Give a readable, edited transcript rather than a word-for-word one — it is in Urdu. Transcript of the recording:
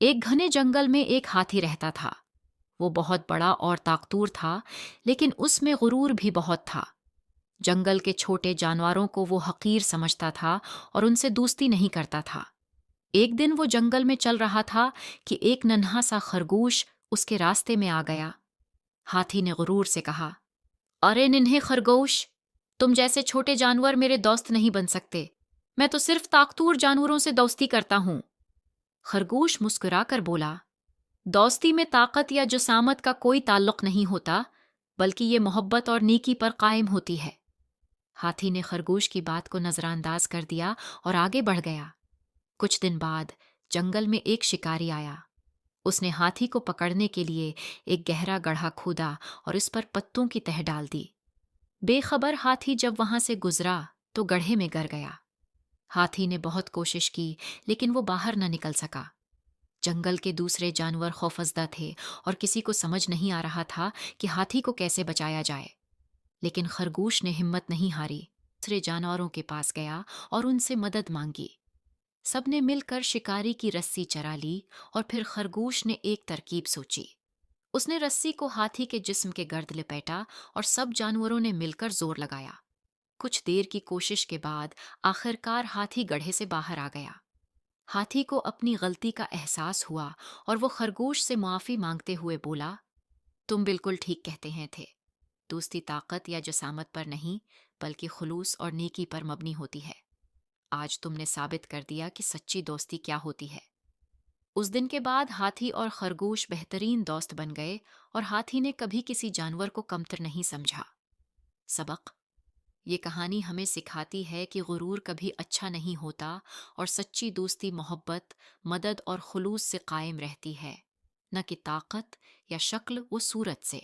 ایک گھنے جنگل میں ایک ہاتھی رہتا تھا۔ وہ بہت بڑا اور طاقتور تھا، لیکن اس میں غرور بھی بہت تھا۔ جنگل کے چھوٹے جانوروں کو وہ حقیر سمجھتا تھا اور ان سے دوستی نہیں کرتا تھا۔ ایک دن وہ جنگل میں چل رہا تھا کہ ایک ننھا سا خرگوش اس کے راستے میں آ گیا۔ ہاتھی نے غرور سے کہا، ارے ننھے خرگوش، تم جیسے چھوٹے جانور میرے دوست نہیں بن سکتے۔ میں تو صرف طاقتور جانوروں سے دوستی کرتا ہوں۔ خرگوش مسکرا کر بولا، دوستی میں طاقت یا جسامت کا کوئی تعلق نہیں ہوتا، بلکہ یہ محبت اور نیکی پر قائم ہوتی ہے۔ ہاتھی نے خرگوش کی بات کو نظر انداز کر دیا اور آگے بڑھ گیا۔ کچھ دن بعد جنگل میں ایک شکاری آیا۔ اس نے ہاتھی کو پکڑنے کے لیے ایک گہرا گڑھا کھودا اور اس پر پتوں کی تہ ڈال دی۔ بے خبر ہاتھی جب وہاں سے گزرا تو گڑھے میں گر گیا۔ ہاتھی نے بہت کوشش کی، لیکن وہ باہر نہ نکل سکا۔ جنگل کے دوسرے جانور خوفزدہ تھے اور کسی کو سمجھ نہیں آ رہا تھا کہ ہاتھی کو کیسے بچایا جائے۔ لیکن خرگوش نے ہمت نہیں ہاری، دوسرے جانوروں کے پاس گیا اور ان سے مدد مانگی۔ سب نے مل کر شکاری کی رسی چرا لی اور پھر خرگوش نے ایک ترکیب سوچی۔ اس نے رسی کو ہاتھی کے جسم کے گرد لپیٹا اور سب جانوروں نے مل کر زور لگایا۔ کچھ دیر کی کوشش کے بعد آخرکار ہاتھی گڑھے سے باہر آ گیا۔ ہاتھی کو اپنی غلطی کا احساس ہوا اور وہ خرگوش سے معافی مانگتے ہوئے بولا، تم بالکل ٹھیک کہتے ہیں تھے۔ دوستی طاقت یا جسامت پر نہیں، بلکہ خلوص اور نیکی پر مبنی ہوتی ہے۔ آج تم نے ثابت کر دیا کہ سچی دوستی کیا ہوتی ہے۔ اس دن کے بعد ہاتھی اور خرگوش بہترین دوست بن گئے اور ہاتھی نے کبھی کسی جانور کو کمتر نہیں سمجھا۔ سبق: یہ کہانی ہمیں سکھاتی ہے کہ غرور کبھی اچھا نہیں ہوتا اور سچی دوستی محبت، مدد اور خلوص سے قائم رہتی ہے، نہ کہ طاقت یا شکل و صورت سے۔